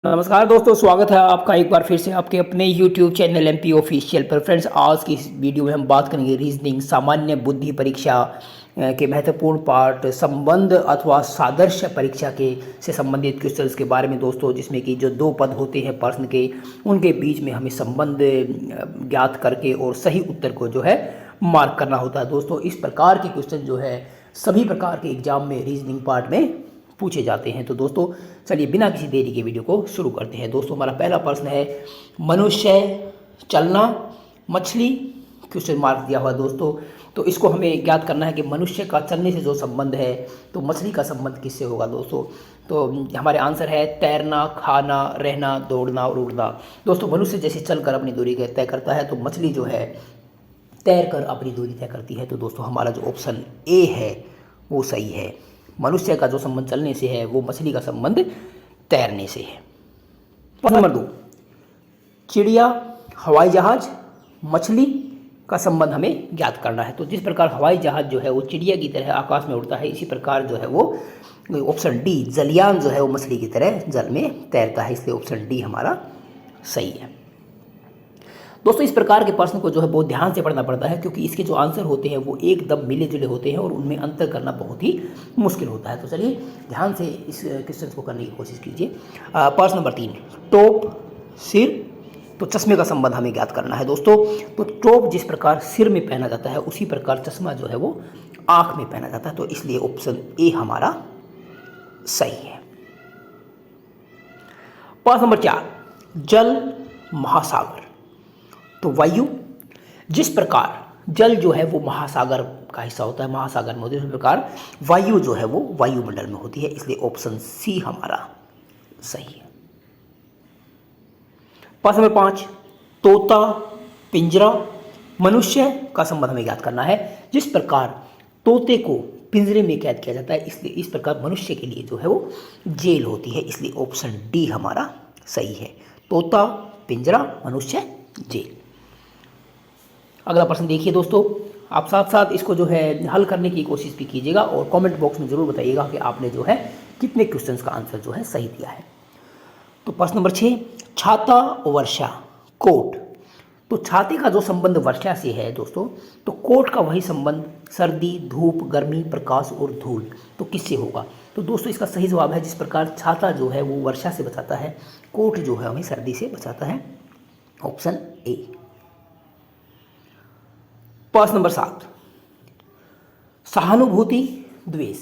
नमस्कार दोस्तों, स्वागत है आपका एक बार फिर से आपके अपने YouTube चैनल MP ऑफिशियल पर। फ्रेंड्स, आज की इस वीडियो में हम बात करेंगे रीजनिंग सामान्य बुद्धि परीक्षा के महत्वपूर्ण पार्ट संबंध अथवा सादृश्य परीक्षा के से संबंधित क्वेश्चंस के बारे में दोस्तों, जिसमें कि जो दो पद होते हैं प्रश्न के, उनके बीच में हमें संबंध ज्ञात करके और सही उत्तर को जो है मार्क करना होता है। दोस्तों, इस प्रकार के क्वेश्चन जो है सभी प्रकार के एग्जाम में रीजनिंग पार्ट में पूछे जाते हैं। तो दोस्तों चलिए बिना किसी देरी के वीडियो को शुरू करते हैं। दोस्तों, हमारा पहला प्रश्न है मनुष्य, चलना, मछली, क्वेश्चन मार्क दिया हुआ दोस्तों। तो इसको हमें ज्ञात करना है कि मनुष्य का चलने से जो संबंध है तो मछली का संबंध किससे होगा दोस्तों। तो हमारे आंसर है तैरना, खाना, रहना, दौड़ना और उड़ना। दोस्तों, मनुष्य जैसे चलकर अपनी दूरी तय करता है तो मछली जो है तैरकर अपनी दूरी तय करती है। तो दोस्तों हमारा जो ऑप्शन ए है वो सही है। मनुष्य का जो संबंध चलने से है वो मछली का संबंध तैरने से है। प्रश्न नंबर 2, चिड़िया, हवाई जहाज, मछली का संबंध हमें ज्ञात करना है। तो जिस प्रकार हवाई जहाज जो है वो चिड़िया की तरह आकाश में उड़ता है, इसी प्रकार जो है वो ऑप्शन डी जलयान जो है वो मछली की तरह जल में तैरता है, इसलिए ऑप्शन डी हमारा सही है। दोस्तों, इस प्रकार के प्रश्न को जो है बहुत ध्यान से पढ़ना पड़ता है, क्योंकि इसके जो आंसर होते हैं वो एकदम मिले जुले होते हैं और उनमें अंतर करना बहुत ही मुश्किल होता है। तो चलिए ध्यान से इस क्वेश्चन को करने की कोशिश कीजिए। प्रश्न नंबर 3, टोप, सिर, तो चश्मे का संबंध हमें ज्ञात करना है दोस्तों। तो टोप जिस प्रकार सिर में पहना जाता है उसी प्रकार चश्मा जो है वो आँख में पहना जाता है, तो इसलिए ऑप्शन ए हमारा सही है। प्रश्न नंबर 4, जल, महासागर, तो वायु, जिस प्रकार जल जो है वो महासागर का हिस्सा होता है, महासागर में होती है, उसी प्रकार वायु जो है वो वायुमंडल में होती है, इसलिए ऑप्शन सी हमारा सही है। प्रश्न नंबर 5, तोता, पिंजरा, मनुष्य का संबंध हमें ज्ञात करना है। जिस प्रकार तोते को पिंजरे में कैद किया जाता है, इसलिए इस प्रकार मनुष्य के लिए जो है वो जेल होती है, इसलिए ऑप्शन डी हमारा सही है। तोता, पिंजरा, मनुष्य, जेल। अगला प्रश्न देखिए दोस्तों, आप साथ साथ इसको जो है हल करने की कोशिश भी कीजिएगा और कमेंट बॉक्स में ज़रूर बताइएगा कि आपने जो है कितने क्वेश्चंस का आंसर जो है सही दिया है। तो प्रश्न नंबर 6, छाता, वर्षा, कोट, तो छाते का जो संबंध वर्षा से है दोस्तों, तो कोट का वही संबंध सर्दी, धूप, गर्मी, प्रकाश और धूल, तो किससे होगा। तो दोस्तों इसका सही जवाब है, जिस प्रकार छाता जो है वो वर्षा से बचाता है, कोट जो है हमें सर्दी से बचाता है, ऑप्शन ए। प्रश्न नंबर 7, सहानुभूति, द्वेष,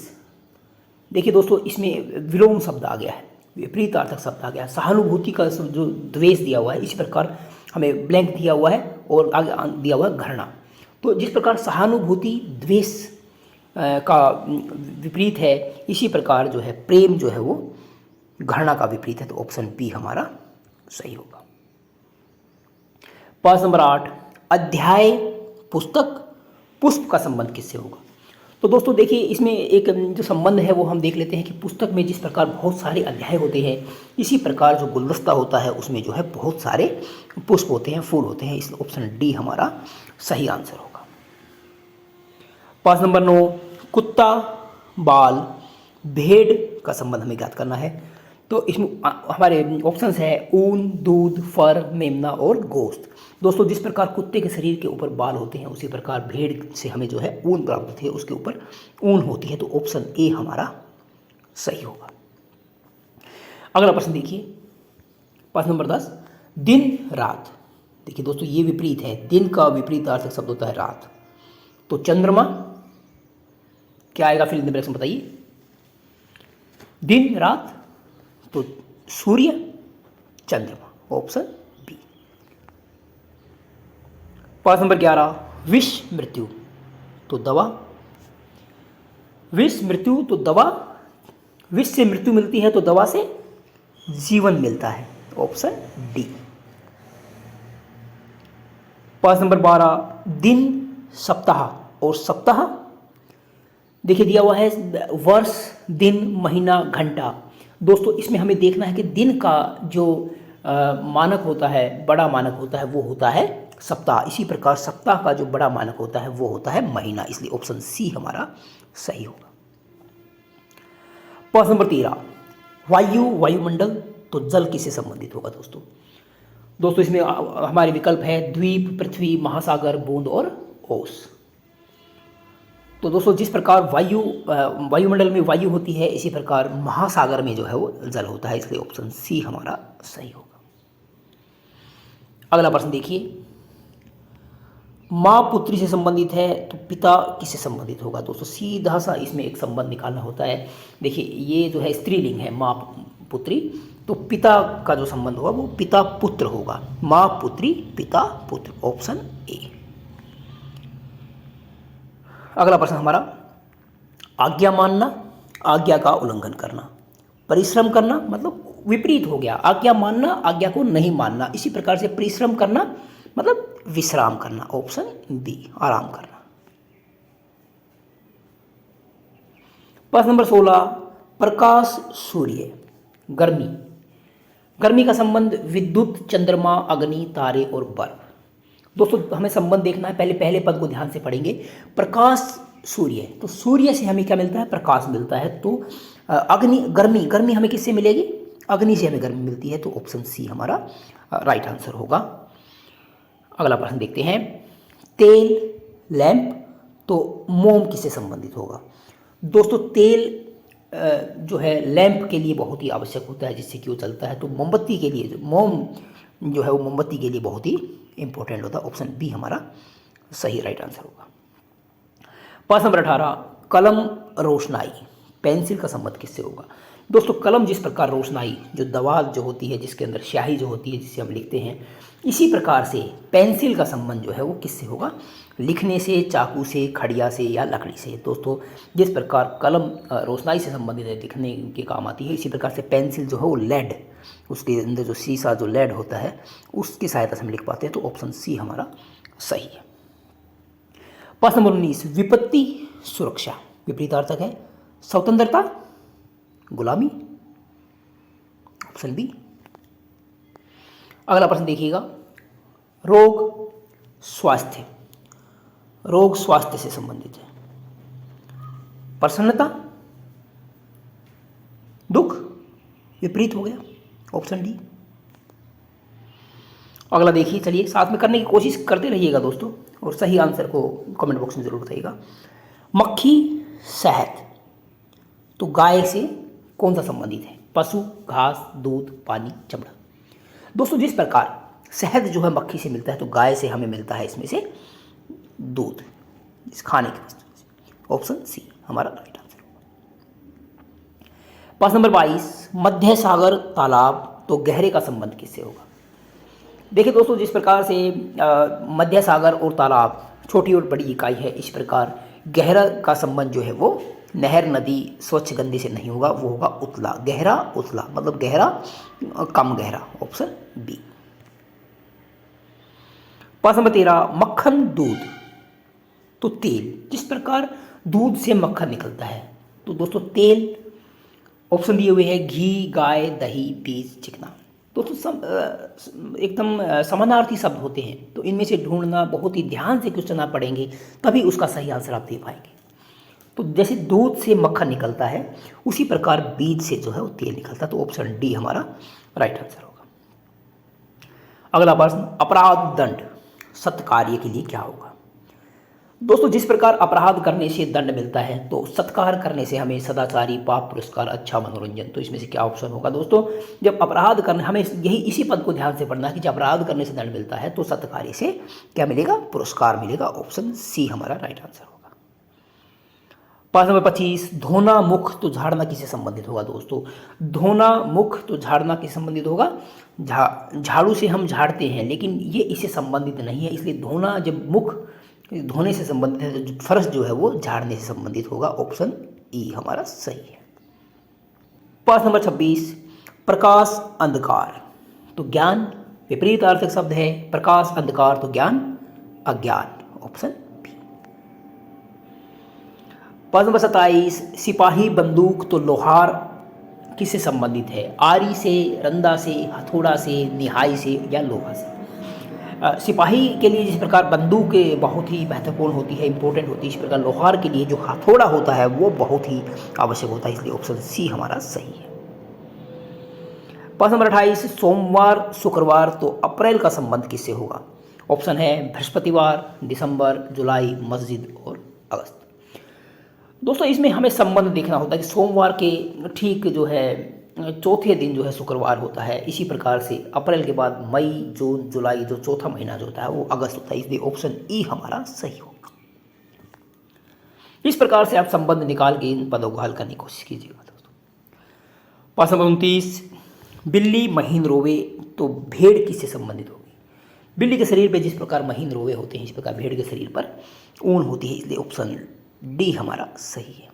देखिए दोस्तों इसमें विलोम शब्द आ गया है, विपरीत अर्थक शब्द आ गया है। सहानुभूति का जो द्वेष दिया हुआ है, इसी प्रकार हमें ब्लैंक दिया हुआ है और आगे दिया हुआ है घृणा। तो जिस प्रकार सहानुभूति द्वेष का विपरीत है, इसी प्रकार जो है प्रेम जो है वो घृणा का विपरीत है, तो ऑप्शन बी हमारा सही होगा। प्रश्न नंबर 8, अध्याय, पुस्तक, पुष्प का संबंध किससे होगा। तो दोस्तों देखिए इसमें एक जो संबंध है वो हम देख लेते हैं कि पुस्तक में जिस प्रकार बहुत सारे अध्याय होते हैं, इसी प्रकार जो गुलदस्ता होता है उसमें जो है बहुत सारे पुष्प होते हैं, फूल होते हैं, इसलिए ऑप्शन डी हमारा सही आंसर होगा। प्रश्न नंबर 9, कुत्ता, बाल, भेड़ का संबंध हमें ज्ञात करना है। तो इसमें हमारे ऑप्शंस है ऊन, दूध, फर, मेमना और गोश्त। दोस्तों जिस प्रकार कुत्ते के शरीर के ऊपर बाल होते हैं उसी प्रकार भेड़ से हमें जो है ऊन प्राप्त होती है, उसके ऊपर ऊन होती है, तो ऑप्शन ए हमारा सही होगा। अगला प्रश्न देखिए, प्रश्न नंबर 10, दिन, रात, देखिए दोस्तों ये विपरीत है, दिन का विपरीत अर्थक शब्द होता है रात, तो चंद्रमा क्या आएगा, फिर इन ब्रैकेट में बताइए। दिन, रात, तो सूर्य, चंद्रमा, ऑप्शन बी। प्रश्न नंबर 11, विष, मृत्यु, तो दवा, विष, मृत्यु, तो दवा, विष से मृत्यु मिलती है तो दवा से जीवन मिलता है, ऑप्शन डी। प्रश्न नंबर 12, दिन, सप्ताह और सप्ताह, देखिए दिया हुआ है वर्ष, दिन, महीना, घंटा। दोस्तों इसमें हमें देखना है कि दिन का जो मानक होता है, बड़ा मानक होता है, वो होता है सप्ताह, इसी प्रकार सप्ताह का जो बड़ा मानक होता है वो होता है महीना, इसलिए ऑप्शन सी हमारा सही होगा। प्रश्न नंबर 13, वायु, वायुमंडल, तो जल किससे संबंधित होगा दोस्तों? दोस्तों इसमें हमारे विकल्प है द्वीप, पृथ्वी, महासागर, बूंद और ओस। तो दोस्तों जिस प्रकार वायुमंडल में वायु होती है, इसी प्रकार महासागर में जो है वो जल होता है, इसलिए ऑप्शन सी हमारा सही होगा। अगला प्रश्न देखिए, माँ पुत्री से संबंधित है तो पिता किससे संबंधित होगा? दोस्तों सीधा सा इसमें एक संबंध निकालना होता है। देखिए ये जो है स्त्रीलिंग है माँ पुत्री, तो पिता का जो संबंध होगा वो पिता पुत्र होगा। माँ पुत्री, पिता पुत्र, ऑप्शन ए। अगला प्रश्न हमारा, आज्ञा मानना, आज्ञा का उल्लंघन करना, परिश्रम करना, मतलब विपरीत हो गया। आज्ञा मानना, आज्ञा को नहीं मानना। इसी प्रकार से परिश्रम करना मतलब विश्राम करना, ऑप्शन बी, आराम करना। प्रश्न नंबर 16, प्रकाश, सूर्य, गर्मी। गर्मी का संबंध विद्युत, चंद्रमा, अग्नि, तारे और बर्फ। दोस्तों हमें संबंध देखना है, पहले पद को ध्यान से पढ़ेंगे। प्रकाश, सूर्य, तो सूर्य से हमें क्या मिलता है? प्रकाश मिलता है। तो अग्नि, गर्मी हमें किससे मिलेगी? अग्नि से हमें गर्मी मिलती है, तो ऑप्शन सी हमारा राइट आंसर होगा। अगला प्रश्न देखते हैं, तेल, लैंप, तो मोम किससे संबंधित होगा? दोस्तों तेल जो है लैंप के लिए बहुत ही आवश्यक होता है, जिससे कि वो चलता है। तो मोमबत्ती के लिए, मोम जो है वो मोमबत्ती के लिए बहुत ही इंपॉर्टेंट होता है। ऑप्शन बी हमारा सही राइट आंसर होगा। प्रश्न नंबर 18, कलम, रोशनाई, पेंसिल का संबंध किससे होगा? दोस्तों कलम जिस प्रकार रोशनाई, जो दवा जो होती है जिसके अंदर स्याही जो होती है जिससे हम लिखते हैं, इसी प्रकार से पेंसिल का संबंध जो है वो किससे होगा? लिखने से, चाकू से, खड़िया से या लकड़ी से। दोस्तों जिस प्रकार कलम रोशनाई से संबंधित है, लिखने के काम आती है, इसी प्रकार से पेंसिल जो है वो लेड, उसके अंदर जो शीशा जो लेड होता है उसकी सहायता से हम लिख पाते हैं। तो ऑप्शन सी हमारा सही है। प्रश्न नंबर 19, विपत्ति, सुरक्षा, विपरीतार्थक है। स्वतंत्रता, गुलामी, ऑप्शन बी। अगला प्रश्न देखिएगा, रोग, स्वास्थ्य, रोग स्वास्थ्य से संबंधित है। प्रसन्नता, दुख, विपरीत हो गया, ऑप्शन डी। अगला देखिए, चलिए साथ में करने की कोशिश करते रहिएगा दोस्तों, और सही आंसर को कमेंट बॉक्स में जरूर बताइएगा। मक्खी, शहद, तो गाय से कौन सा संबंधित है? पशु, घास, दूध, पानी, चमड़ा। दोस्तों जिस प्रकार शहद जो है मक्खी से मिलता है, तो गाय से हमें मिलता है इसमें से दूध, इस खाने की वस्तु से। ऑप्शन सी हमारा राइट आंसर होगा। प्रश्न नंबर 22, मध्य सागर, तालाब, तो गहरे का संबंध किससे होगा? देखिए दोस्तों जिस प्रकार से मध्य सागर और तालाब छोटी और बड़ी इकाई है, इस प्रकार गहरा का संबंध जो है वो नहर, नदी, स्वच्छ गंदे से नहीं होगा, वो होगा उतला। गहरा, उतला, मतलब गहरा, कम गहरा, ऑप्शन बी। प्रश्न नंबर 13, मक्खन, दूध, तो तेल, जिस प्रकार दूध से मक्खन निकलता है, तो दोस्तों तेल, ऑप्शन दिए हुए हैं घी, गाय, दही, बीज, चिकना। दोस्तों एकदम समानार्थी शब्द होते हैं, तो इनमें से ढूंढना, बहुत ही ध्यान से क्वेश्चन आप पढ़ेंगे तभी उसका सही आंसर आप दे पाएंगे। तो जैसे दूध से मक्खन निकलता है, उसी प्रकार बीज से जो है वो तेल निकलता है, तो ऑप्शन डी हमारा राइट आंसर होगा। अगला प्रश्न, अपराध, दंड, सत्कार्य के लिए क्या होगा? दोस्तों जिस प्रकार अपराध करने से दंड मिलता है, तो सत्कार करने से हमें सदाचारी, पाप पुरस्कार, अच्छा मनोरंजन। तो इसमें से क्या ऑप्शन होगा? दोस्तों जब अपराध करने, हमें यही इसी पद को ध्यान से पढ़ना है कि जब अपराध करने से दंड मिलता है, तो सत्कार्य से क्या मिलेगा? पुरस्कार मिलेगा। ऑप्शन सी हमारा राइट आंसर होगा। प्रश्न नंबर 25, धोना, मुख, तो झाड़ना किससे संबंधित होगा? दोस्तों धोना, मुख, तो झाड़ना किससे संबंधित होगा? झाड़ू से हम झाड़ते हैं, लेकिन ये इससे संबंधित नहीं है, इसलिए धोना जब मुख धोने से संबंधित है, तो फर्श जो है वो झाड़ने से संबंधित होगा। ऑप्शन ई हमारा सही है। प्रश्न नंबर 26, प्रकाश, अंधकार, तो ज्ञान, विपरीतार्थक शब्द है। प्रकाश, अंधकार, तो ज्ञान, अज्ञान, ऑप्शन बी। प्रश्न नंबर 27, सिपाही, बंदूक, तो लोहार किससे संबंधित है? आरी से, रंदा से, हथौड़ा से, निहाई से या लोहा से। सिपाही के लिए जिस प्रकार बंदूक बहुत ही महत्वपूर्ण होती है, इंपॉर्टेंट होती है, इस प्रकार लोहार के लिए जो हथौड़ा होता है वो बहुत ही आवश्यक होता है, इसलिए ऑप्शन सी हमारा सही है। प्रश्न नंबर 28, सोमवार शुक्रवार तो अप्रैल का संबंध किससे होगा? ऑप्शन है बृहस्पतिवार, दिसंबर, जुलाई, मस्जिद और अगस्त। दोस्तों इसमें हमें संबंध देखना होता है कि सोमवार के ठीक जो है चौथे दिन जो है शुक्रवार होता है। इसी प्रकार से अप्रैल के बाद मई, जून, जुलाई जो चौथा महीना जो होता है वो अगस्त होता है, इसलिए ऑप्शन ई हमारा सही होगा। इस प्रकार से आप संबंध निकाल के इन पदों को हल करने की कोशिश कीजिएगा दोस्तों। प्रश्न नंबर 29, बिल्ली महीन रोवे तो भेड़ किससे संबंधित होगी? बिल्ली के शरीर पे जिस प्रकार महीन रोवे होते हैं इस प्रकार भेड़ के शरीर पर ऊन होती है, इसलिए ऑप्शन डी हमारा सही है।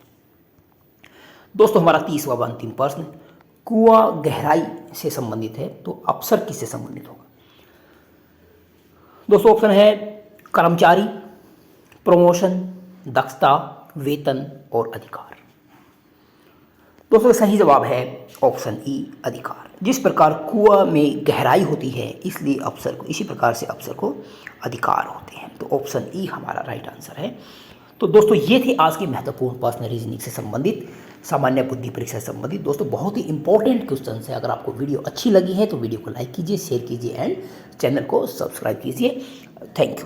दोस्तों हमारा 30वां व अंतिम प्रश्न, कुआं गहराई से संबंधित है तो अफसर किससे संबंधित होगा? दोस्तों ऑप्शन है कर्मचारी, प्रमोशन, दक्षता, वेतन और अधिकार। दोस्तों सही जवाब है ऑप्शन ई अधिकार। जिस प्रकार कुआं में गहराई होती है इसलिए अफसर को, इसी प्रकार से अफसर को अधिकार होते हैं, तो ऑप्शन ई हमारा राइट आंसर है। तो दोस्तों ये थे आज की महत्वपूर्ण पर्सनल रीजनिंग से संबंधित, सामान्य बुद्धि परीक्षा से संबंधित दोस्तों बहुत ही इंपॉर्टेंट क्वेश्चन है। अगर आपको वीडियो अच्छी लगी है तो वीडियो को लाइक कीजिए, शेयर कीजिए एंड चैनल को सब्सक्राइब कीजिए। Thank you.